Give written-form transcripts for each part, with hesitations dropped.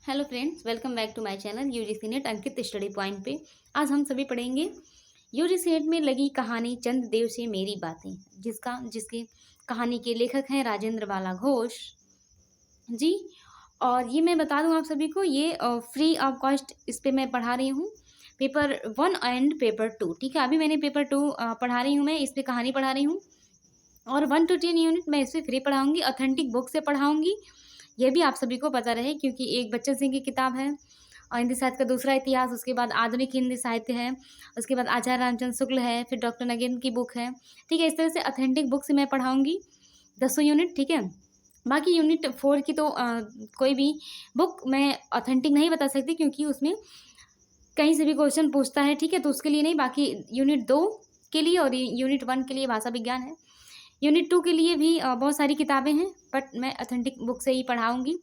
Hello friends, welcome back to my channel UGC NET Ankit study point पे। आज हम सभी पढ़ेंगे यूजीसी नेट में लगी कहानी चंद देव से मेरी बातें, जिसके कहानी के लेखक हैं राजेंद्र बाला घोष जी। और ये मैं बता दूं आप सभी को, ये फ्री ऑफ कॉस्ट इस पे मैं पढ़ा रही हूँ, पेपर 1 एंड पेपर 2। ठीक है, अभी मैंने पेपर 2 पढ़ा रही हूँ, मैं इस पे कहानी पढ़ा रही हूँ और 1 to 10 यूनिट मैं इस पे फ्री पढ़ाऊँगी, ऑथेंटिक बुक से पढ़ाऊँगी। ये भी आप सभी को पता रहे क्योंकि एक बच्चन सिंह की किताब है और हिंदी साहित्य का दूसरा इतिहास, उसके बाद आधुनिक हिंदी साहित्य है, उसके बाद आचार्य रामचंद्र शुक्ल है, फिर डॉक्टर नगेन की बुक है। ठीक है, इस तरह से ऑथेंटिक बुक से मैं पढ़ाऊँगी 10 यूनिट। ठीक है, बाकी यूनिट 4 की तो कोई भी बुक मैं ऑथेंटिक नहीं बता सकती क्योंकि उसमें कहीं से भी क्वेश्चन पूछता है। ठीक है, तो उसके लिए नहीं, बाकी यूनिट 2 के लिए और यूनिट 1 के लिए भाषा विज्ञान है। यूनिट 2 के लिए भी बहुत सारी किताबें हैं, बट मैं ऑथेंटिक बुक से ही पढ़ाऊँगी।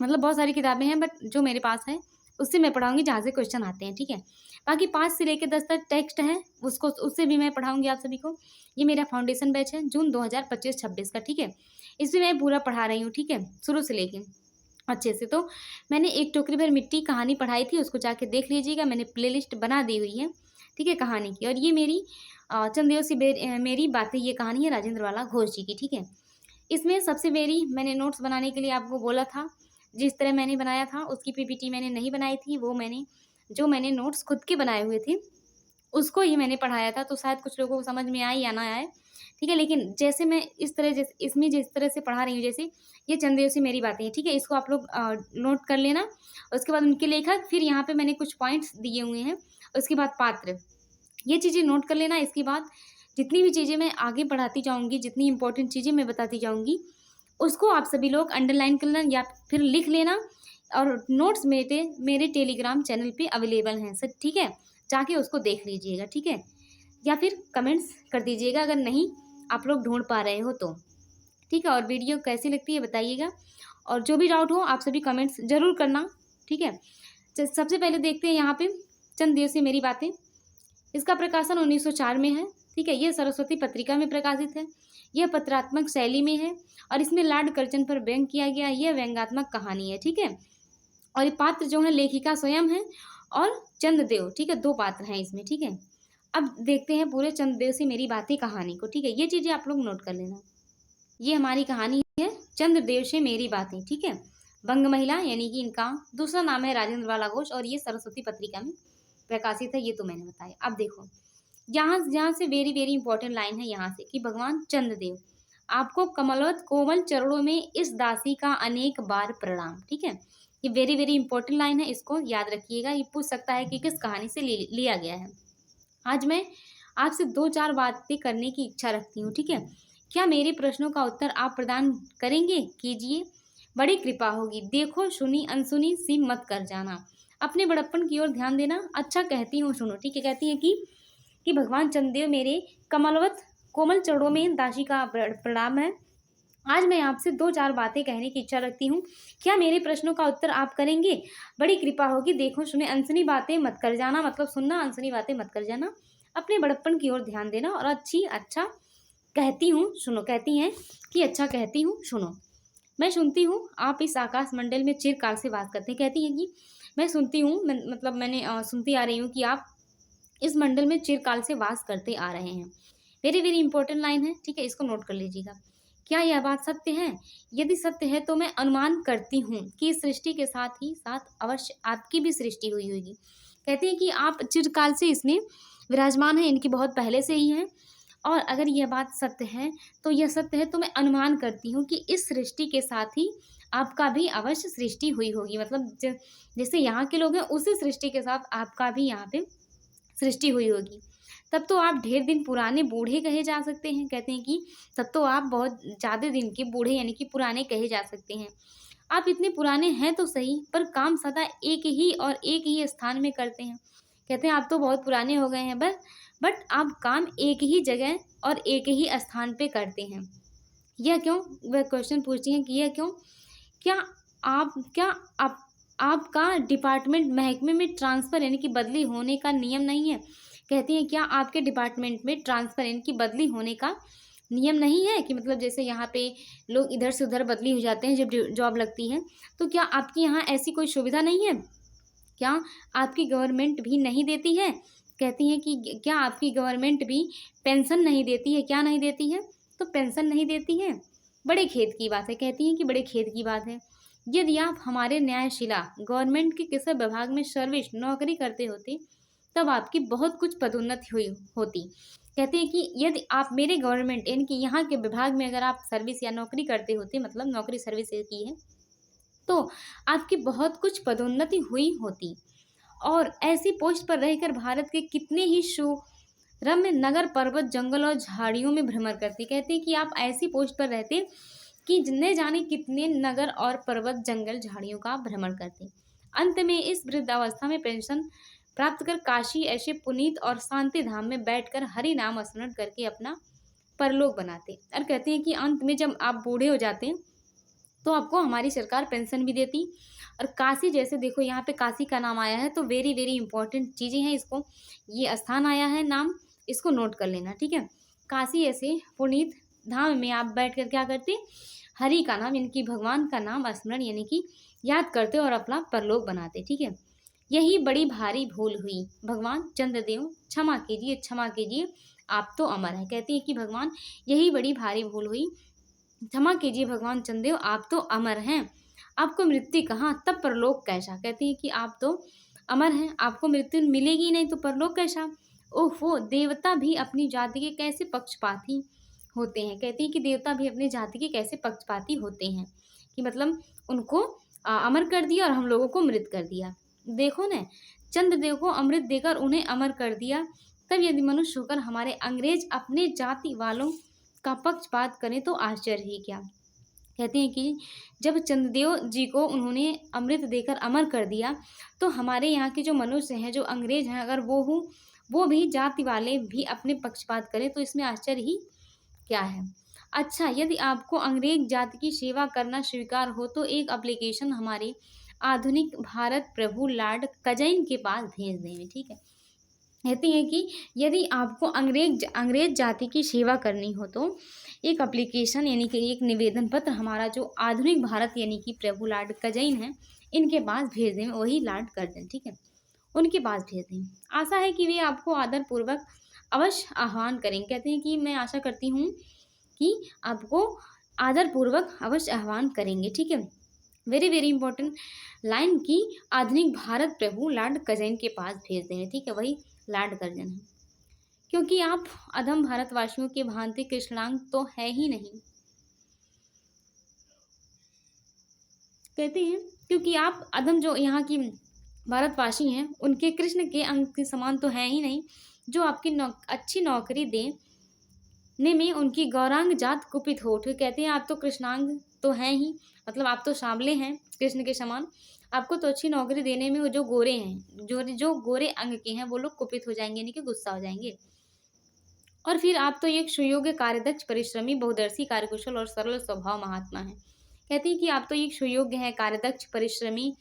मतलब बहुत सारी किताबें हैं, बट जो मेरे पास है उससे मैं पढ़ाऊँगी जहाँ से क्वेश्चन आते हैं। ठीक है, बाकी 5 से लेकर 10 तक टेक्स्ट है, उससे भी मैं पढ़ाऊँगी आप सभी को। ये मेरा फाउंडेशन बैच है जून 2025-26 का। ठीक है, इसमें मैं पूरा पढ़ा रही हूँ। ठीक है, शुरू से लेके अच्छे से। तो मैंने एक टोकरी भर मिट्टी कहानी पढ़ाई थी, उसको जाके देख लीजिएगा, मैंने प्लेलिस्ट बना दी हुई है। ठीक है, कहानी की। और ये मेरी चंदेव सी मेरी बातें, ये कहानी है राजेंद्र वाला घोष जी की। ठीक है, इसमें सबसे मेरी मैंने नोट्स बनाने के लिए आपको बोला था, जिस तरह मैंने बनाया था उसकी पीपीटी मैंने नहीं बनाई थी, वो मैंने नोट्स खुद के बनाए हुए थे उसको ही मैंने पढ़ाया था। तो शायद कुछ लोगों को समझ में आए या ना आए। ठीक है, लेकिन जैसे मैं इसमें जिस तरह से पढ़ा रही हूँ, जैसे ये चंदेव से मेरी बातें हैं। ठीक है, इसको आप लोग नोट कर लेना। उसके बाद उनके लेखक, फिर यहाँ पे मैंने कुछ पॉइंट्स दिए हुए हैं, उसके बाद पात्र, ये चीज़ें नोट कर लेना। इसके बाद जितनी भी चीज़ें मैं आगे पढ़ाती जाऊँगी, जितनी इंपॉर्टेंट चीज़ें मैं बताती जाऊँगी, उसको आप सभी लोग अंडरलाइन कर लेना या फिर लिख लेना। और नोट्स मेरे टेलीग्राम चैनल पे अवेलेबल हैं सर। ठीक है, जाके उसको देख लीजिएगा। ठीक है, या फिर कमेंट्स कर दीजिएगा अगर नहीं आप लोग ढूंढ पा रहे हो तो। ठीक है, और वीडियो कैसी लगती है बताइएगा, और जो भी डाउट हो आप सभी कमेंट्स ज़रूर करना। ठीक है, सबसे पहले देखते हैं यहाँ पे चंद दिवसीय मेरी बातें। इसका प्रकाशन 1904 में है। ठीक है, यह सरस्वती पत्रिका में प्रकाशित है। यह पत्रात्मक शैली में है और इसमें लॉर्ड कर्जन पर व्यंग किया गया, यह व्यंग्यात्मक कहानी है। ठीक है, और ये पात्र जो है लेखिका स्वयं है और चंद्रदेव। ठीक है, 2 पात्र हैं इसमें। ठीक है, अब देखते हैं पूरे चंद्रदेव से मेरी बातें कहानी को। ठीक है, ये चीज़ें आप लोग नोट कर लेना। ये हमारी कहानी है चंद्रदेव से मेरी बातें। ठीक है, बंग महिला यानी कि इनका दूसरा नाम है राजेंद्र वाला घोष और ये सरस्वती पत्रिका में प्रकाशित है, ये तो मैंने बताया। अब देखो यहाँ से वेरी वेरी इंपॉर्टेंट लाइन है यहाँ से कि भगवान चंद्रदेव आपको कमलवत कोमल चरणों में इस दासी का अनेक बार प्रणाम। ठीक है, ये वेरी वेरी इंपॉर्टेंट लाइन है, इसको याद रखिएगा। ये पूछ सकता है कि किस कहानी से लिया गया है। आज मैं आपसे 2-4 बातें करने की इच्छा रखती हूँ। ठीक है, क्या मेरे प्रश्नों का उत्तर आप प्रदान करेंगे? कीजिए, बड़ी कृपा होगी। देखो सुनी अनसुनी सी मत कर जाना, अपने बड़प्पन की ओर ध्यान देना। अच्छा कहती हूँ सुनो। ठीक है, कहती है कि भगवान चंद्रदेव मेरे कमलवत कोमल चरणों में दासी का प्रणाम है। आज मैं आपसे 2-4 बातें कहने की इच्छा रखती हूँ, क्या मेरे प्रश्नों का उत्तर आप करेंगे? बड़ी कृपा होगी। देखो सुने अनसुनी बातें मत कर जाना, मतलब सुनना, अनसुनी बातें मत कर जाना, अपने बड़प्पन की ओर ध्यान देना। और अच्छा कहती हूँ सुनो, कहती हैं कि अच्छा कहती हूँ सुनो। मैं सुनती हूँ आप इस आकाश मंडल में चिरकाल से वास करते हैं। कहती हैं कि मैं सुनती हूँ, मतलब मैंने सुनती आ रही हूँ कि आप इस मंडल में चिरकाल से वास करते आ रहे हैं। वेरी वेरी इंपॉर्टेंट लाइन है। ठीक है, इसको नोट कर लीजिएगा। क्या यह बात सत्य है? यदि सत्य है तो मैं अनुमान करती हूँ कि इस सृष्टि के साथ ही साथ अवश्य आपकी भी सृष्टि हुई होगी। कहते हैं कि आप चिरकाल से इसमें विराजमान हैं, इनकी बहुत पहले से ही हैं। और अगर यह बात सत्य है तो यह सत्य है तो मैं अनुमान करती हूँ कि इस सृष्टि के साथ ही आपका भी अवश्य सृष्टि हुई होगी। मतलब जैसे यहाँ के लोग हैं उसी सृष्टि के साथ आपका भी यहाँ पे सृष्टि हुई होगी। तब तो आप ढेर दिन पुराने बूढ़े कहे जा सकते हैं। कहते हैं कि तब तो आप बहुत ज़्यादा दिन के बूढ़े यानी कि पुराने कहे जा सकते हैं। आप इतने पुराने हैं तो सही, पर काम सदा एक ही स्थान में करते हैं। कहते हैं आप तो बहुत पुराने हो गए हैं, बट आप काम एक ही जगह और एक ही स्थान पे करते हैं। यह क्यों? वह क्वेश्चन पूछती हैं कि यह क्यों? क्या आप आपका डिपार्टमेंट महकमे में ट्रांसफ़र यानी कि बदली होने का नियम नहीं है? कहती हैं क्या आपके डिपार्टमेंट में ट्रांसफ़र यानी कि बदली होने का नियम नहीं है कि मतलब जैसे यहाँ पे लोग इधर से उधर बदली हो जाते हैं जब जॉब लगती है, तो क्या आपके यहाँ ऐसी कोई सुविधा नहीं है? क्या आपकी गवर्नमेंट भी नहीं देती है? कहती हैं कि क्या आपकी गवर्नमेंट भी पेंशन नहीं देती है? क्या नहीं देती है? तो पेंशन नहीं देती है। बड़े खेद की बात है, कहती हैं कि बड़े खेद की बात है। यदि आप हमारे न्यायशिला गवर्नमेंट के किसी विभाग में सर्विस नौकरी करते होते, तब आपकी बहुत कुछ पदोन्नति हुई होती। कहते हैं कि यदि आप मेरे गवर्नमेंट यानी कि यहाँ के विभाग में अगर आप सर्विस या नौकरी करते होते, मतलब नौकरी सर्विस की है, तो आपकी बहुत कुछ पदोन्नति हुई होती और ऐसी पोस्ट पर रहकर भारत के कितने ही रम्य नगर पर्वत जंगल और झाड़ियों में भ्रमण करती। कहते हैं कि आप ऐसी पोस्ट पर रहते कि न जाने कितने नगर और पर्वत जंगल झाड़ियों का भ्रमण करते। अंत में इस वृद्धावस्था में पेंशन प्राप्त कर काशी ऐसे पुनीत और शांति धाम में बैठकर हरि नाम स्मरण करके अपना परलोक बनाते। और कहते हैं कि अंत में जब आप बूढ़े हो जाते तो आपको हमारी सरकार पेंशन भी देती। और काशी जैसे देखो यहाँ पे काशी का नाम आया है तो वेरी वेरी इंपॉर्टेंट चीज़ें हैं, इसको ये स्थान आया है नाम, इसको नोट कर लेना, ठीक है। काशी ऐसे पुनीत धाम में आप बैठ कर क्या करते, हरि का नाम यानी कि भगवान का नाम स्मरण यानी कि याद करते और अपना परलोक बनाते, ठीक है। यही बड़ी भारी भूल हुई, भगवान चंद्रदेव क्षमा कीजिए क्षमा कीजिए आप तो अमर है। कहते हैं कि भगवान यही बड़ी भारी भूल हुई, क्षमा कीजिए भगवान चंद्रदेव आप तो अमर हैं, आपको मृत्यु कहाँ तब परलोक कैसा। कहते हैं कि आप तो अमर हैं, आपको मृत्यु मिलेगी नहीं तो परलोक कैसा। ओहो, देवता भी अपनी जाति के कैसे पक्षपाती होते हैं। कहते हैं कि देवता भी अपनी जाति के कैसे पक्षपाती होते हैं, कि मतलब उनको अमर कर दिया और हम लोगों को मृत कर दिया। देखो न, चंद्रदेव को अमृत देकर उन्हें अमर कर दिया, तब यदि मनुष्य होकर हमारे अंग्रेज अपने जाति वालों का पक्षपात करें तो आश्चर्य ही क्या। कहते हैं कि जब चंद्रदेव जी को उन्होंने अमृत देकर अमर कर दिया तो हमारे यहाँ के जो मनुष्य हैं, जो अंग्रेज हैं, अगर वो भी जाति वाले भी अपने पक्षपात करें तो इसमें आश्चर्य ही क्या है। अच्छा, यदि आपको अंग्रेज जाति की सेवा करना स्वीकार हो तो एक एप्लीकेशन हमारे आधुनिक भारत प्रभु लॉर्ड कजाइन के पास भेज देंगे, ठीक है। कहती हैं कि यदि आपको अंग्रेज जाति की सेवा करनी हो तो एक एप्लीकेशन यानी कि एक निवेदन पत्र हमारा जो आधुनिक भारत यानी कि प्रभु लॉर्ड कजाइन है इनके पास भेज दें, वही लॉर्ड कर्जन, ठीक है, उनके पास भेज दें। आशा है कि वे आपको आदरपूर्वक अवश्य आह्वान करेंगे। कहते हैं कि मैं आशा करती हूँ कि आपको आदरपूर्वक अवश्य आह्वान करेंगे, ठीक है। वेरी वेरी इंपॉर्टेंट लाइन की आधुनिक भारत प्रभु लॉर्ड कजाइन के पास भेज देंगे, ठीक है, वही लॉर्ड कर्जन है। क्योंकि आप अधम भारतवासियों के भांति कृष्णांग तो है ही नहीं। कहते हैं क्योंकि आप अधम जो यहाँ की भारतवासी हैं उनके कृष्ण के अंग के समान तो है ही नहीं, जो आपकी अच्छी नौकरी देने में उनकी गौरांग जात कुपित हो उठे। कहते हैं आप तो कृष्णांग तो हैं ही, मतलब आप तो सांवले हैं कृष्ण के समान, आपको तो अच्छी नौकरी देने में वो जो गोरे हैं, जो गोरे अंग के हैं वो लोग कुपित हो जाएंगे यानी कि गुस्सा हो जाएंगे। और फिर आप तो एक सुयोग्य कार्यदक्ष परिश्रमी बहुदर्शी कार्यकुशल और सरल स्वभाव महात्मा हैं। कहती है कि आप तो एक सुयोग्य हैं, कार्यदक्ष परिश्रमी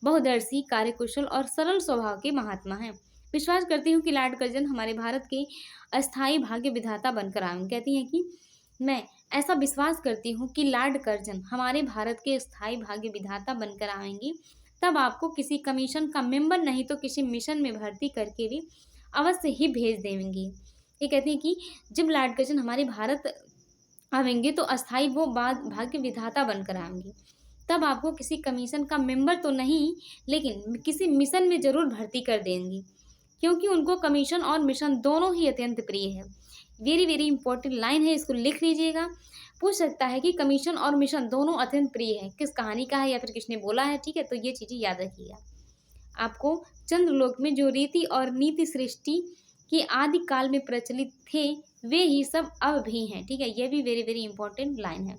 बहुदर्शी कार्यकुशल और सरल स्वभाव के महात्मा हैं। विश्वास करती हूँ कि लॉर्ड कर्जन हमारे भारत के अस्थायी भाग्य विधाता बनकर आएंगे। कहती हैं कि मैं ऐसा विश्वास करती हूँ कि लॉर्ड कर्जन हमारे भारत के स्थायी भाग्य विधाता बनकर आएंगे, तब आपको किसी कमीशन का मेंबर नहीं तो किसी मिशन में भर्ती करके भी अवश्य ही भेज देंगे। ये कहती हैं कि जब लॉर्ड कर्जन हमारे भारत आएंगे तो अस्थायी वो भाग्य विधाता बनकर आएंगे, तब आपको किसी कमीशन का मेंबर तो नहीं लेकिन किसी मिशन में जरूर भर्ती कर देंगी, क्योंकि उनको कमीशन और मिशन दोनों ही अत्यंत प्रिय है। वेरी वेरी इंपॉर्टेंट लाइन है, इसको लिख लीजिएगा। पूछ सकता है कि कमीशन और मिशन दोनों अत्यंत प्रिय है, किस कहानी का है या फिर किसने बोला है, ठीक है, तो ये चीज़ें याद रखिएगा। आपको चंद्रलोक में जो रीति और नीति सृष्टि के आदि काल में प्रचलित थे वे ही सब अब भी हैं, ठीक है। ये भी वेरी वेरी इंपॉर्टेंट लाइन है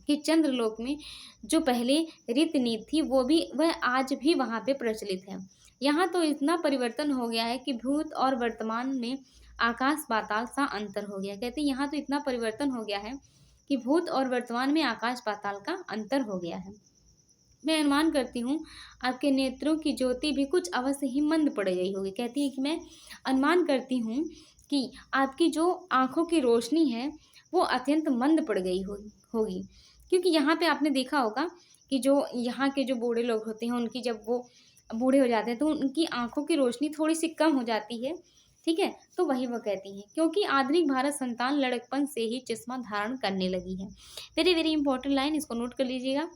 कि चंद्रलोक में जो पहले रीति नीति थी वह आज भी वहाँ पे प्रचलित है। यहाँ तो इतना परिवर्तन हो गया है कि भूत और वर्तमान में आकाश पाताल सा अंतर हो गया। कहते हैं यहाँ तो इतना परिवर्तन हो गया है कि भूत और वर्तमान में आकाश पाताल का अंतर हो गया है। मैं अनुमान करती हूँ आपके नेत्रों की ज्योति भी कुछ अवश्य ही मंद पड़ गई होगी। कहती है कि मैं अनुमान करती हूँ कि आपकी जो आँखों की रोशनी है वो अत्यंत मंद पड़ गई होगी। क्योंकि यहाँ पे आपने देखा होगा कि जो यहाँ के जो बूढ़े लोग होते हैं, उनकी जब वो बूढ़े हो जाते हैं तो उनकी आँखों की रोशनी थोड़ी-सी कम हो जाती है, ठीक है? तो वही वो कहती हैं, क्योंकि आधुनिक भारत संतान लड़कपन से ही चश्मा धारण करने लगी है। वेरी, वेरी इंपॉर्टेंट लाइन, इसको नोट कर लीजिएगा।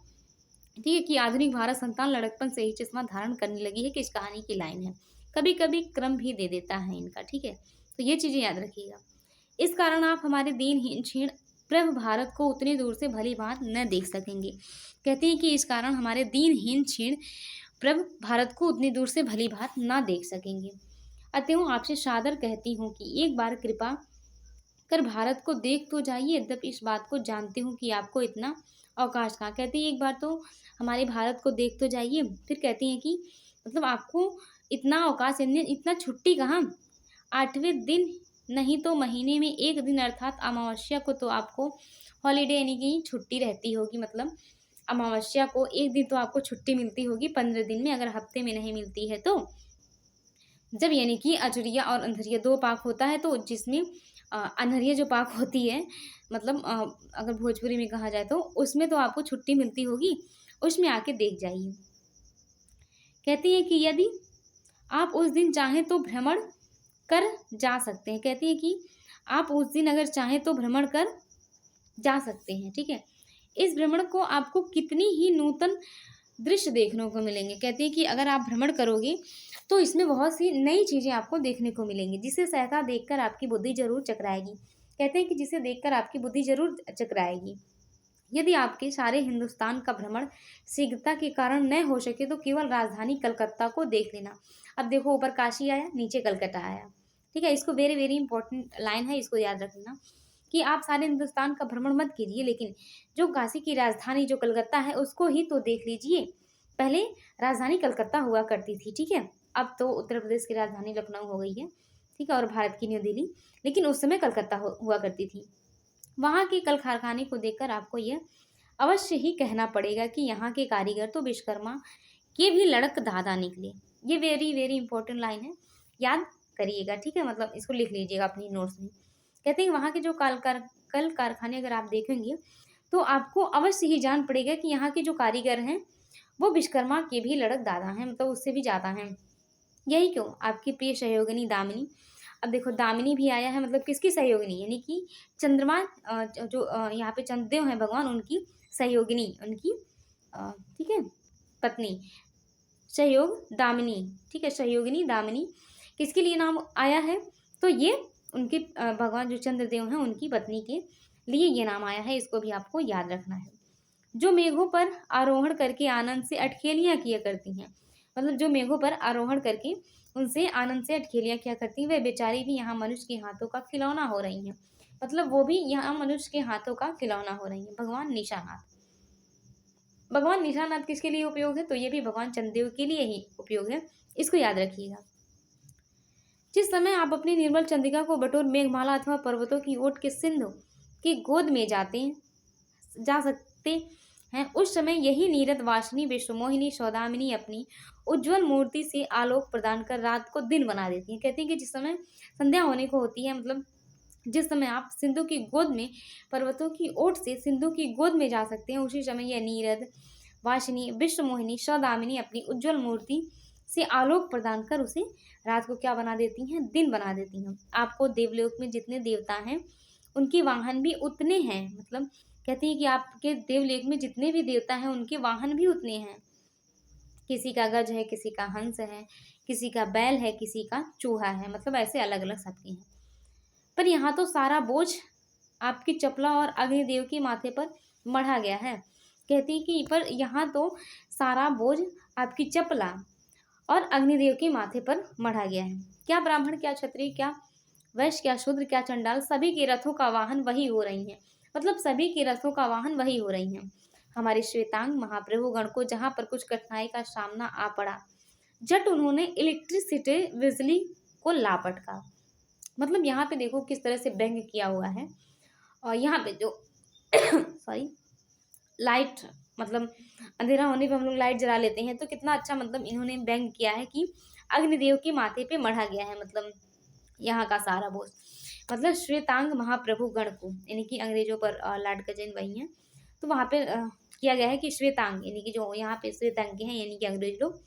ठीक है कि आधुनिक भारत संतान लड़कपन से ही चश्मा धारण करने लगी है, किस कहानी की लाइन है। कभी-कभी क्रम भी दे देता है इनका, ठीक है? तो ये चीज़ें याद रखिएगा। इस कारण आप हमारे दीनहीन क्षीण प्रभ भारत को उतनी दूर से भली-भाँति न देख सकेंगे। कहते हैं कि इस कारण हमारे दीनहीन क्षीण प्रभ भारत को उतनी दूर से भली-भाँति ना देख सकेंगे। अतएव आपसे सादर कहती हूँ कि एक बार कृपा कर भारत को देख तो जाइए, यद्यपि इस बात को जानती हूँ कि आपको इतना अवकाश कहाँ। कहती है एक बार तो हमारे भारत को देख तो जाइए, फिर कहती हैं कि मतलब आपको इतना अवकाश, यानी इतना छुट्टी कहाँ, 8वें दिन नहीं तो महीने में 1 दिन अर्थात अमावस्या को तो आपको हॉलिडे यानी कि छुट्टी रहती होगी। मतलब अमावस्या को 1 दिन तो आपको छुट्टी मिलती होगी 15 दिन में, अगर हफ्ते में नहीं मिलती है तो। जब यानी कि अजरिया और अंधरिया 2 पाक होता है, तो जिसमें अनहरिया जो पाक होती है, मतलब अगर भोजपुरी में कहा जाए तो उसमें तो आपको छुट्टी मिलती होगी, उसमें आके देख जाइए। कहती है कि यदि आप उस दिन चाहें तो भ्रमण कर जा सकते हैं। कहती है कि आप उस दिन अगर चाहें तो भ्रमण कर जा सकते हैं, ठीक है? इस भ्रमण को आपको कितनी ही नूतन दृश्य देखने को मिलेंगे। कहती है कि अगर आप भ्रमण करोगे तो इसमें बहुत सी नई चीज़ें आपको देखने को मिलेंगी, जिसे सहसा देखकर आपकी बुद्धि जरूर चकराएगी। कहते हैं कि जिसे देखकर आपकी बुद्धि जरूर चकराएगी। यदि आपके सारे हिंदुस्तान का भ्रमण शीघ्रता के कारण न हो सके तो केवल राजधानी कलकत्ता को देख लेना। अब देखो, ऊपर काशी आया, नीचे कलकत्ता आया, ठीक है? इसको वेरी वेरी इंपॉर्टेंट लाइन है, इसको याद रखना कि आप सारे हिंदुस्तान का भ्रमण मत कीजिए, लेकिन जो काशी की राजधानी जो कलकत्ता है उसको ही तो देख लीजिए। पहले राजधानी कलकत्ता हुआ करती थी, ठीक है? अब तो उत्तर प्रदेश की राजधानी लखनऊ हो गई है, ठीक है, और भारत की न्यू दिल्ली, लेकिन उस समय कलकत्ता हुआ करती थी। वहाँ के कल कारखाने को देखकर आपको यह अवश्य ही कहना पड़ेगा कि यहाँ के कारीगर तो विश्वकर्मा के भी लड़क दादा निकले। ये वेरी वेरी इंपॉर्टेंट लाइन है, याद करिएगा, ठीक है? मतलब इसको लिख लीजिएगा अपनी नोट्स में। कहते हैं वहाँ के जो कल कारखाने अगर आप देखेंगे तो आपको अवश्य ही जान पड़ेगा कि यहाँ के जो कारीगर हैं वो विश्वकर्मा के भी लड़क दादा हैं, मतलब उससे भी ज़्यादा हैं। यही क्यों, आपकी प्रिय सहयोगिनी दामिनी। अब देखो, दामिनी भी आया है, मतलब किसकी सहयोगिनी, यानी कि चंद्रमा, यहाँ पे चंद्रदेव हैं भगवान, उनकी सहयोगिनी, उनकी ठीक है, पत्नी, सहयोग दामिनी, ठीक है, सहयोगिनी दामिनी किसके लिए नाम आया है, तो ये उनके भगवान जो चंद्रदेव हैं उनकी पत्नी के लिए ये नाम आया है। इसको भी आपको याद रखना है। जो मेघों पर आरोहण करके आनंद से अटखेलियाँ किया करती हैं, मतलब जो मेघों पर आरोहण करके उनसे आनंद से अटखेलियाँ किया करती हैं, वे बेचारी भी यहाँ मनुष्य के हाथों का खिलौना हो रही हैं। मतलब वो भी यहाँ मनुष्य के हाथों का खिलौना हो रही हैं। भगवान निशानाथ, भगवान निशानाथ किसके लिए उपयोग है, तो ये भी भगवान चंद्रदेव के लिए ही उपयोग है, इसको याद रखिएगा। जिस समय आप अपनी निर्मल चंद्रिका को बटोर मेघमाला अथवा पर्वतों की ओट के सिंधु की गोद में जा सकते हैं, उस समय यही नीरद वासिनी विश्वमोहिनी सौदामिनी अपनी उज्जवल मूर्ति से आलोक प्रदान कर रात को दिन बना देती हैं। कहती हैं कि जिस समय संध्या होने को होती है, मतलब जिस समय आप सिंधु की गोद में, पर्वतों की ओट से सिंधु की गोद में जा सकते हैं, उसी समय यह नीरद वासिनी विश्वमोहिनी सौदामिनी अपनी उज्जवल मूर्ति से आलोक प्रदान कर उसे रात को क्या बना देती हैं, दिन बना देती हैं। आपको देवलोक में जितने देवता हैं उनके वाहन भी उतने हैं, मतलब कहती है कि आपके देवलोक में जितने भी देवता हैं उनके वाहन भी उतने हैं। किसी का गज है, किसी का हंस है, किसी का बैल है, किसी का चूहा है, मतलब ऐसे अलग अलग सबके हैं। पर यहाँ तो सारा बोझ आपकी चपला और अग्निदेव के माथे पर मढ़ा गया है। कहती है कि पर यहाँ तो सारा बोझ आपकी चपला और अग्निदेव के माथे पर मढ़ा गया है। क्या ब्राह्मण, क्या क्षत्रिय, क्या वैश्य, क्या शूद्र, क्या चंडाल, सभी के रथों का वाहन वही हो रही हैं। मतलब सभी के रथों का वाहन वही हो रही हैं। हमारे श्वेतांग महाप्रभु गण को जहाँ पर कुछ कठिनाई का सामना आ पड़ा, झट उन्होंने इलेक्ट्रिसिटी, बिजली को लापटका। मतलब यहाँ पे देखो किस तरह से व्यंग किया हुआ है। और यहाँ पे जो सॉरी लाइट, मतलब अंधेरा होने पे हम लोग लाइट जला लेते हैं, तो कितना अच्छा मतलब इन्होंने व्यंग किया है कि अग्निदेव के माथे पे मढ़ा गया है, मतलब यहाँ का सारा बोझ। मतलब श्वेतांग महाप्रभु गण को, यानी कि अंग्रेजों पर लॉर्ड कर्जन वही हैं, तो वहाँ पे किया गया है कि श्वेतांग यानी कि जो यहाँ पे श्वेतांग हैं यानी कि अंग्रेज लोग,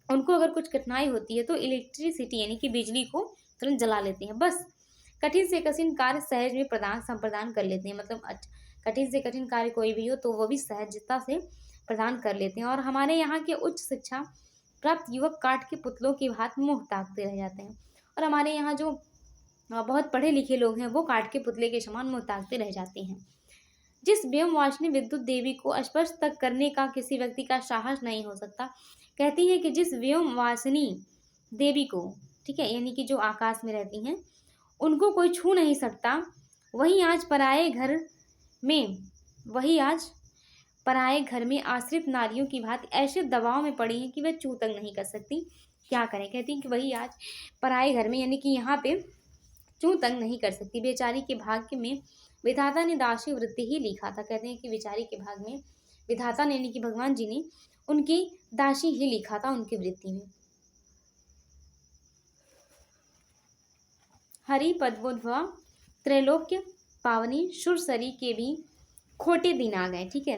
उनको अगर कुछ कठिनाई होती है तो इलेक्ट्रिसिटी यानी कि बिजली को तुरंत जला लेते हैं। बस कठिन से कठिन कार्य सहज में प्रदान संप्रदान कर लेते हैं। मतलब कठिन से कठिन कार्य कोई भी हो तो वो भी सहजता से प्रदान कर लेते हैं। और हमारे यहाँ के उच्च शिक्षा प्राप्त युवक काठ के पुतलों की भांति मुँह ताकते रह जाते हैं। और हमारे यहाँ जो बहुत पढ़े लिखे लोग हैं वो काठ के पुतले के समान मुँह ताकते रह जाते हैं। जिस व्योमवासिनी विद्युत देवी को स्पर्श तक करने का किसी व्यक्ति का साहस नहीं हो सकता, कहती है कि जिस व्योमवासिनी देवी को, ठीक है, यानी कि जो आकाश में रहती हैं, उनको कोई छू नहीं सकता, वही आज में पराए घर में आश्रित नारियों की भांति ऐसे दबाव में पड़ी हैं कि वह छू तक नहीं कर सकती। क्या करें, कहती हैं कि वही आज पराए घर में यानी कि यहाँ पे छू तक नहीं कर सकती। बेचारी के भाग्य में विधाता ने दासी वृत्ति ही लिखा था। कहते हैं कि बेचारी के भाग में विधाता ने यानी कि भगवान जी ने उनकी दासी ही लिखा था उनकी वृत्ति में। हरि पद्मोद्भवा त्रैलोक्य पावनी सुरसरी के भी खोटे दिन आ गए। ठीक है,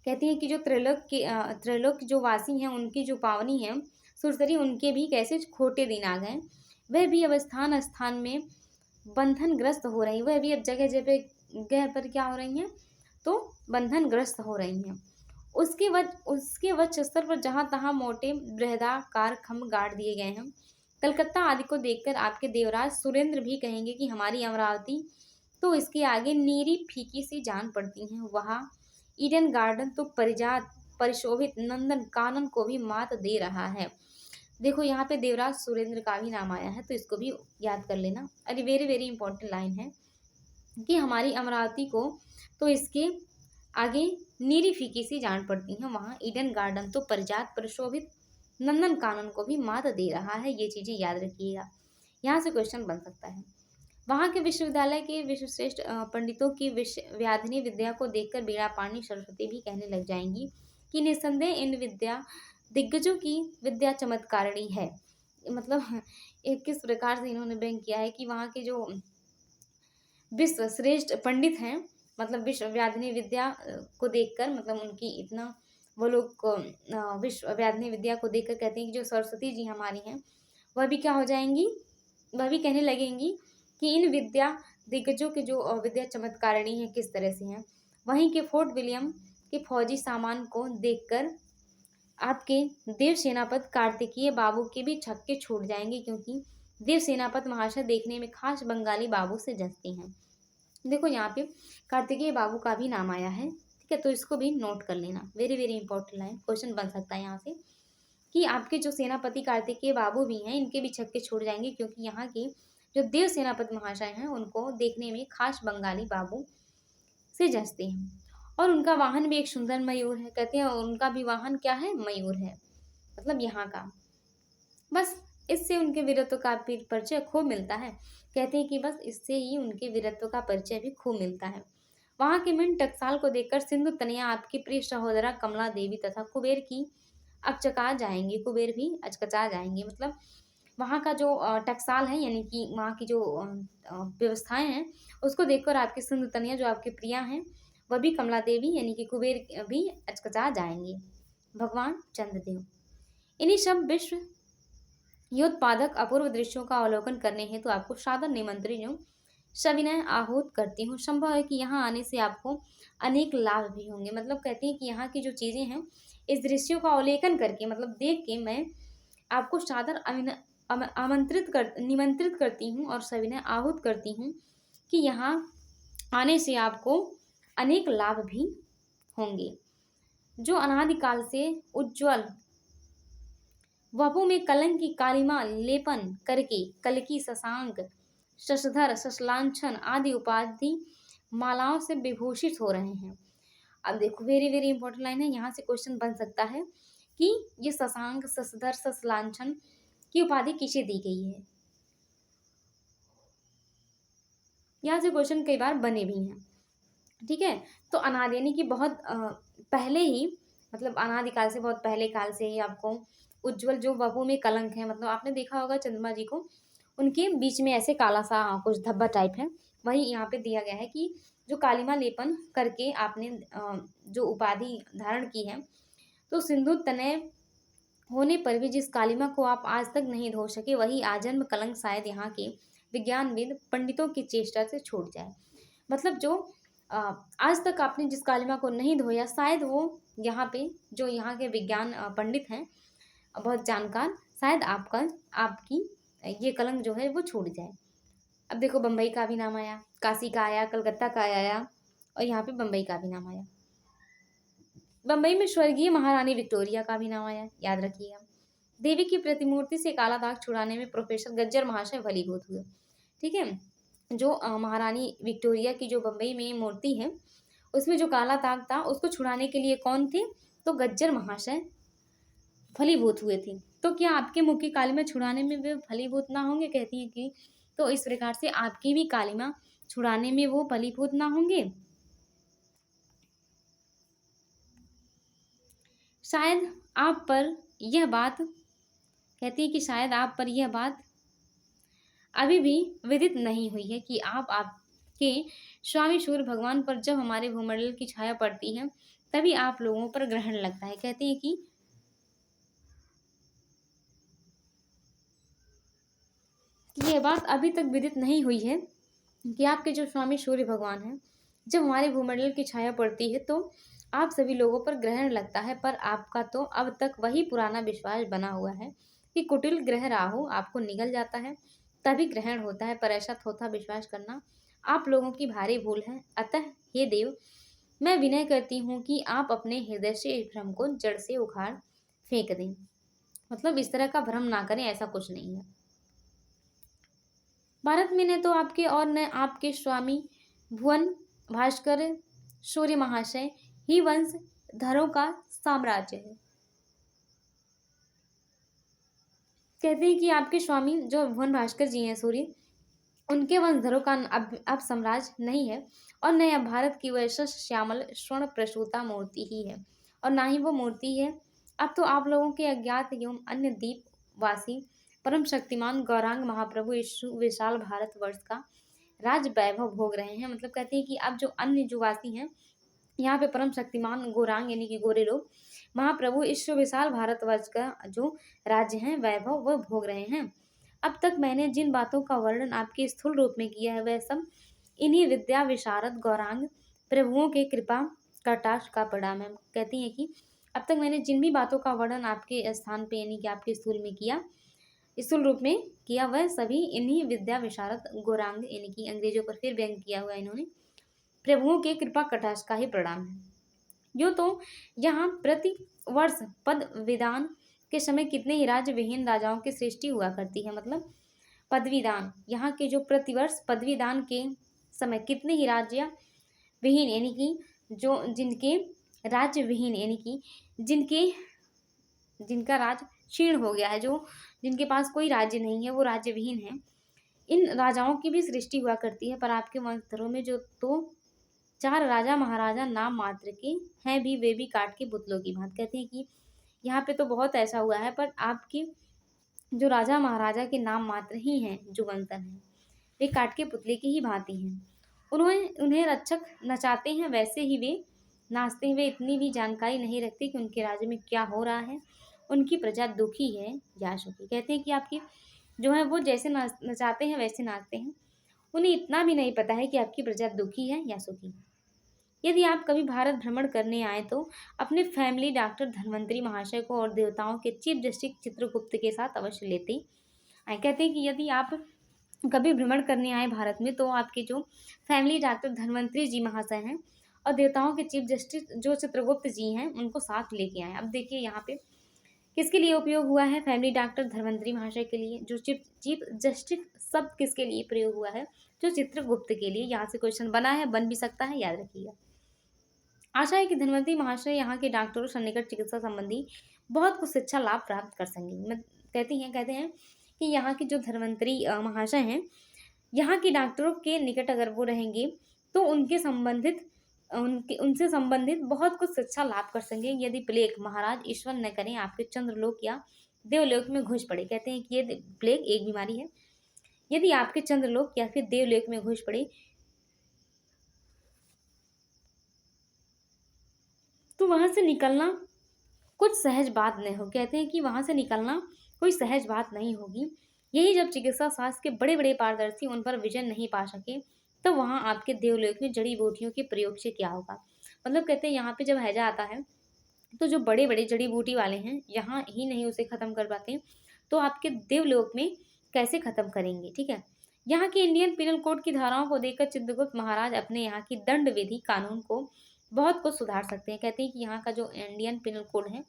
कहती हैं कि जो त्रैलोक जो वासी हैं उनकी जो पावनी है सुरसरी, उनके भी कैसे खोटे दिन आ गए। वह भी अब स्थान स्थान में बंधनग्रस्त हो रही, वह भी अब जगह जगह पर क्या हो रही हैं, तो बंधनग्रस्त हो रही हैं। उसके वक्ष स्तर पर जहाँ तहाँ मोटे बृहदाकार खम्भ गाड़ दिए गए हैं। कलकत्ता आदि को देखकर आपके देवराज सुरेंद्र भी कहेंगे कि हमारी अमरावती तो इसके आगे नीरी फीकी सी जान पड़ती हैं। वहाँ ईडन गार्डन तो परिजात परिशोभित नंदन कानन को भी मात दे रहा है। देखो यहाँ पे देवराज सुरेंद्र का भी नाम आया है, तो इसको भी याद कर लेना। अरे वेरी वेरी इंपॉर्टेंट लाइन है कि हमारी अमरावती को तो इसके आगे नीरी फीकी सी जान पड़ती हैं। वहाँ ईडन गार्डन तो परिजात परिशोभित नंदन कानन को भी मात दे रहा है। ये चीज़ें याद रखिएगा, यहाँ से क्वेश्चन बन सकता है। वहाँ के विश्वविद्यालय के विश्वश्रेष्ठ पंडितों की व्याधिनी विद्या को देखकर बीणा पाणी सरस्वती भी कहने लग जाएंगी कि निस्संदेह इन विद्या दिग्गजों की विद्या चमत्कारिणी है। मतलब एक किस प्रकार से इन्होंने व्यंग किया है कि वहाँ के जो विश्व श्रेष्ठ पंडित हैं, मतलब विश्व व्याधिनी विद्या को देखकर, मतलब उनकी इतना वो लोग विश्व व्याधिनी विद्या को देखकर कहते हैं कि जो सरस्वती जी हमारी हैं वह भी क्या हो जाएंगी, वह भी कहने लगेंगी कि इन विद्या दिग्गजों के जो विद्या चमत्कारिणी है किस तरह से हैं। वहीं के फोर्ट विलियम के फौजी सामान को देखकर आपके देव सेनापति कार्तिकेय बाबू के भी छक्के छूट जाएंगे, क्योंकि देव सेनापति महाशय देखने में खास बंगाली बाबू से जचते हैं। देखो यहाँ पे कार्तिकेय बाबू का भी नाम आया है, ठीक है, तो इसको भी नोट कर लेना। Very very important line, question बन सकता है यहाँ से कि आपके जो सेनापति कार्तिकेय बाबू भी हैं इनके भी छक्के छूट जाएंगे, क्योंकि यहाँ के जो देव सेनापति महाशय हैं उनको देखने में खास बंगाली बाबू से जचते हैं। और उनका वाहन भी एक सुंदर मयूर है। कहते हैं उनका भी वाहन क्या है, मयूर है, मतलब यहाँ का। बस इससे उनके वीरत्व का परिचय खूब मिलता है। कहते हैं कि बस इससे ही उनके वीरत्व का परिचय भी खूब मिलता है। वहाँ के मिंट टकसाल को देखकर सिंधु तनया आपकी प्रिय सहोदरा कमला देवी तथा कुबेर की अचकचा जाएंगे, कुबेर भी अचकचा जाएंगे। मतलब वहाँ का जो टकसाल है यानी कि वहाँ की जो व्यवस्थाएं हैं उसको देखकर आपकी सिंधु तनया जो आपकी प्रिया हैं वह भी कमला देवी यानी कि कुबेर भी अचकचा जाएंगे। भगवान चंद्रदेव। इन्हीं सब विश्व योत्पादक अपूर्व दृश्यों का अवलोकन करने हेतु तो आपको सादर निमंत्रित हूँ, सविनय आहूत करती हूँ। संभव है कि यहाँ आने से आपको अनेक लाभ भी होंगे। मतलब कहती हैं कि यहाँ की जो चीज़ें हैं इस दृश्यों का अवलोकन करके, मतलब देख के मैं आपको सादर निमंत्रित करती हूँ और सविनय आहूत करती हूँ कि यहाँ आने से आपको अनेक लाभ भी होंगे। जो अनादिकाल से उज्ज्वल वपु में कलंक की कालिमा लेपन करके कलकी, शशांक, शशधर, शशलांछन आदि उपाधि मालाओं से विभूषित हो रहे हैं। अब देखो वेरी वेरी इंपॉर्टेंट लाइन है, यहाँ से क्वेश्चन बन सकता है कि ये शशांक, शशधर, शशलांछन की उपाधि किसे दी गई है। यहाँ से क्वेश्चन कई बार बने भी हैं, ठीक है। तो अनादि यानी कि बहुत पहले ही, मतलब अनादिकाल से बहुत पहले काल से ही आपको उज्जवल जो वपु में कलंक है, मतलब आपने देखा होगा चंद्रमा जी को उनके बीच में ऐसे काला सा कुछ धब्बा टाइप है। वही यहाँ पे दिया गया है कि जो कालिमा लेपन करके आपने जो उपाधि धारण की है, तो सिंदूर तनय होने पर भी जिस कालिमा को आप आज तक नहीं धो सके, वही आजन्म कलंक शायद यहाँ के विज्ञानविद पंडितों की चेष्टा से छूट जाए। मतलब जो अ, आज तक आपने जिस कालिमा को नहीं धोया, शायद वो यहाँ पे जो यहाँ के विज्ञान पंडित हैं, बहुत जानकार, शायद आपकी ये कलंक जो है वो छूट जाए। अब देखो, बम्बई का भी नाम आया, काशी का आया, कलकत्ता का आया, और यहाँ पे बम्बई का भी नाम आया। बम्बई में स्वर्गीय महारानी विक्टोरिया का भी नाम आया, याद रखिएगा। देवी की प्रतिमूर्ति से काला दाग छुड़ाने में प्रोफेसर गज्जर महाशय फलीभूत हुए। ठीक है, जो महारानी विक्टोरिया की जो बम्बई में मूर्ति है, उसमें जो काला दाग था उसको छुड़ाने के लिए कौन थे? तो गज्जर महाशय फलीभूत हुए थे। तो क्या आपके मुख की कालिमा छुड़ाने में वे फलीभूत ना होंगे? कहती है कि तो इस प्रकार से आपकी भी कालिमा छुड़ाने में वो फलीभूत ना होंगे। शायद आप पर यह बात, कहती है कि शायद आप पर यह बात अभी भी विदित नहीं हुई है कि आपके स्वामी सूर्य भगवान पर जब हमारे भूमंडल की छाया पड़ती है, तभी आप लोगों पर ग्रहण लगता है। कहते हैं कि यह बात अभी तक विदित नहीं हुई है कि आपके जो स्वामी सूर्य भगवान हैं, जब हमारे भूमंडल की छाया पड़ती है तो आप सभी लोगों पर ग्रहण लगता है। पर आपका तो अब तक वही पुराना विश्वास बना हुआ है कि कुटिल ग्रह राहु आपको निगल जाता है तभी ग्रहण होता है, पर ऐसा थोथा विश्वास करना आप लोगों की भारी भूल है। अतः हे देव, मैं विनय करती हूँ कि आप अपने हृदय से इस भ्रम को जड़ से उखाड़ फेंक दें। मतलब इस तरह का भ्रम ना करें, ऐसा कुछ नहीं है। भारत में न तो आपके और न आपके स्वामी भुवन भास्कर सूर्य महाशय ही वंश धरों का साम्राज्य है। कहते हैं कि आपके स्वामी जो भुवन भास्कर जी हैं सूर्य, उनके वंशधरों का अब साम्राज्य नहीं है, और न अब भारत की वह श्यामल स्वर्ण प्रसूता मूर्ति ही है, और ना ही वो मूर्ति है। अब तो आप लोगों के अज्ञात एवं अन्य द्वीपवासी परम शक्तिमान गौरांग महाप्रभु इस विशाल भारतवर्ष का राज वैभव भोग रहे हैं। मतलब कहते हैं कि अब जो अन्य जो वासी हैं यहाँ पे परम शक्तिमान गौरांग यानी कि गोरे लोग महाप्रभु इस विशाल भारतवर्ष का जो राज्य है वैभव वह भोग रहे हैं। अब तक मैंने जिन बातों का वर्णन आपके स्थूल रूप में किया है, वह सब इन्हीं विद्या विशारद गौरांग प्रभुओं के कृपा कटाक्ष का परिणाम है। कहती हैं कि अब तक मैंने जिन भी बातों का वर्णन आपके स्थान पे यानी कि आपके स्थूल में किया, स्थूल रूप में किया, वह सभी इन्हीं विद्या विशारद गौरांग यानी कि अंग्रेजों पर फिर व्यंग किया हुआ इन्होंने प्रभुओं के कृपा कटाक्ष का ही परिणाम है। यूँ तो यहाँ प्रति वर्ष पद विधान के समय कितने ही राज्य विहीन राजाओं की सृष्टि हुआ करती है। मतलब पदवीदान, यहाँ के जो प्रतिवर्ष पदवीदान के समय कितने ही राज्य विहीन यानी कि जो जिनके राज्य विहीन यानी कि जिनका राज क्षीण हो गया है, जो जिनके पास कोई राज्य नहीं है, वो राज्य विहीन है, इन राजाओं की भी सृष्टि हुआ करती है। पर आपके वंशधरों में जो तो 4 राजा महाराजा नाम मात्र के हैं भी, वे भी काट के पुतलों की भांति। कहते हैं कि यहाँ पे तो बहुत ऐसा हुआ है, पर आपके जो राजा महाराजा के नाम मात्र ही हैं, जो वंशधर हैं, वे काट के पुतले की ही भांति हैं। उन्हें रक्षक नचाते हैं, वैसे ही वे नाचते हैं। वे इतनी भी जानकारी नहीं रखते कि उनके राज्य में क्या हो रहा है, उनकी प्रजा दुखी है या सुखी। कहते हैं कि आपकी जो है वो जैसे नचाते हैं वैसे नाचते हैं, उन्हें इतना भी नहीं पता है कि आपकी प्रजा दुखी है या सुखी। यदि आप कभी भारत भ्रमण करने आए तो अपने फैमिली डॉक्टर धन्वंतरी महाशय को और देवताओं के चीफ जस्टिस चित्रगुप्त के साथ अवश्य लेते आए। कहते हैं कि यदि आप कभी भ्रमण करने आए भारत में तो आपके जो फैमिली डॉक्टर धन्वंतरी जी महाशय हैं और देवताओं के चीफ जस्टिस जो चित्रगुप्त जी हैं उनको साथ लेके आए। अब देखिए यहाँ पे किसके लिए उपयोग हुआ है? फैमिली डॉक्टर धन्वंतरी महाशय के लिए। जो चीफ जस्टिस शब्द किसके लिए प्रयोग हुआ है? जो चित्रगुप्त के लिए। यहाँ से क्वेश्चन बना है, बन भी सकता है, याद रखिएगा। आशा है कि धन्वंतरी महाशय यहाँ के डॉक्टरों से निकट चिकित्सा संबंधी बहुत कुछ शिक्षा लाभ प्राप्त कर सकेंगे। कहते हैं कि यहाँ के जो धन्वंतरी महाशय हैं, यहाँ के डॉक्टरों के निकट अगर वो रहेंगे तो उनसे संबंधित बहुत कुछ शिक्षा लाभ कर सकेंगे। यदि प्लेग महाराज ईश्वर न करें आपके चंद्रलोक या देवलोक में घुस पड़े। कहते हैं कि ये प्लेग एक बीमारी है, यदि आपके चंद्रलोक या फिर देवलोक में घुस पड़े तो वहां से निकलना कुछ सहज बात नहीं हो। कहते हैं कि वहां से निकलना कोई सहज बात नहीं होगी। यही जब चिकित्सा शास्त्र के बड़े बड़े पारदर्शी उन पर विजय नहीं पा सके, तो वहां आपके देवलोक में जड़ी बूटियों के प्रयोग से क्या होगा। मतलब कहते हैं यहाँ पे जब हैजा आता है तो जो बड़े बड़े जड़ी बूटी वाले हैं यहाँ ही नहीं उसे खत्म कर पाते, तो आपके देवलोक में कैसे खत्म करेंगे। ठीक है, यहाँ के इंडियन पिनल कोड की धाराओं को देखकर चित्रगुप्त महाराज अपने यहाँ की दंड विधि कानून को बहुत कुछ सुधार सकते हैं। कहते हैं कि यहाँ का जो इंडियन पिनल कोड है,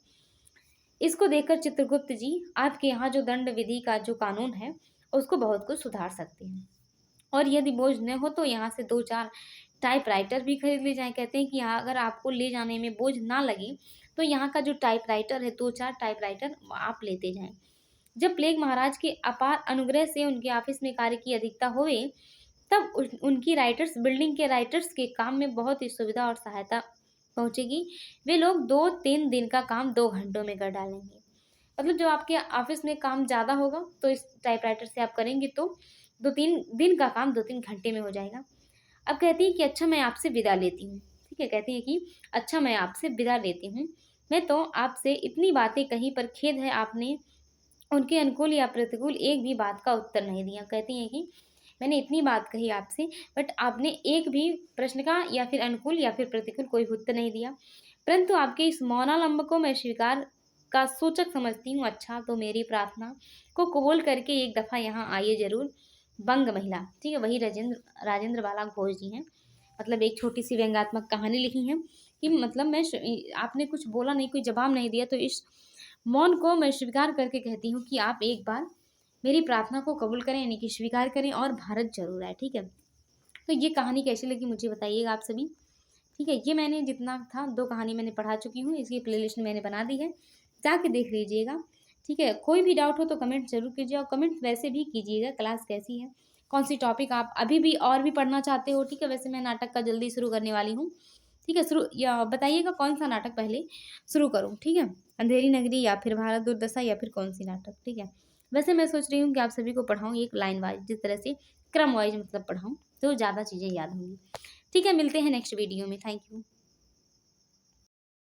इसको देखकर चित्रगुप्त जी आपके यहाँ जो दंड विधि का जो कानून है उसको बहुत कुछ सुधार सकते हैं। और यदि बोझ न हो तो यहाँ से 2-4 टाइपराइटर भी खरीद ले जाएं। कहते हैं कि यहाँ अगर आपको ले जाने में बोझ ना लगे तो यहाँ का जो टाइपराइटर है 2-4 टाइपराइटर आप लेते जाएं। जब प्लेग महाराज के अपार अनुग्रह से उनके ऑफिस में कार्य की अधिकता हुए, तब उनकी राइटर्स बिल्डिंग के राइटर्स के काम में बहुत ही सुविधा और सहायता पहुंचेगी। वे लोग 2-3 दिन का काम 2 घंटों में कर डालेंगे। मतलब जब आपके ऑफिस में काम ज़्यादा होगा तो इस टाइपराइटर से आप करेंगे तो 2-3 दिन का काम 2-3 घंटे में हो जाएगा। अब कहती हैं कि अच्छा मैं आपसे विदा लेती हूँ। ठीक है, कहती हैं कि अच्छा मैं आपसे विदा लेती हूँ, मैं तो आपसे इतनी बातें कहीं पर खेद है आपने उनके अनुकूल या प्रतिकूल एक भी बात का उत्तर नहीं दिया। कहती हैं कि मैंने इतनी बात कही आपसे, बट आपने एक भी प्रश्न का या फिर अनुकूल या फिर प्रतिकूल कोई उत्तर नहीं दिया। परंतु आपके इस मौनालंब को मैं स्वीकार का सूचक समझती हूँ। अच्छा तो मेरी प्रार्थना को कबूल करके एक दफ़ा यहाँ आइए ज़रूर। बंग महिला, ठीक है, वही राजेंद्र राजेंद्र बाला घोष जी हैं। मतलब एक छोटी सी व्यंग्यात्मक कहानी लिखी है कि मतलब आपने कुछ बोला नहीं, कोई जवाब नहीं दिया, तो इस मौन को मैं स्वीकार करके कहती हूँ कि आप एक बार मेरी प्रार्थना को कबूल करें, यानी कि स्वीकार करें और भारत जरूर आए। ठीक है, तो ये कहानी कैसी लगी मुझे बताइएगा आप सभी। ठीक है, ये मैंने जितना था 2 कहानी मैंने पढ़ा चुकी हूँ, इसकी प्लेलिस्ट मैंने बना दी है, जाके देख लीजिएगा। ठीक है, कोई भी डाउट हो तो कमेंट जरूर कीजिए और कमेंट वैसे भी कीजिएगा क्लास कैसी है, कौन सी टॉपिक आप अभी भी और भी पढ़ना चाहते हो। ठीक है, वैसे मैं नाटक का जल्दी शुरू करने वाली हूँ। ठीक है, शुरू या बताइएगा कौन सा नाटक पहले शुरू करूँ। ठीक है, अंधेरी नगरी या फिर भारत दुर्दशा या फिर कौन सी नाटक। ठीक है, वैसे मैं सोच रही हूँ कि आप सभी को पढ़ाऊँ एक लाइन वाइज, जिस तरह से क्रम वाइज मतलब पढ़ाऊँ तो ज़्यादा चीज़ें याद होंगी। ठीक है, मिलते हैं नेक्स्ट वीडियो में। Thank you.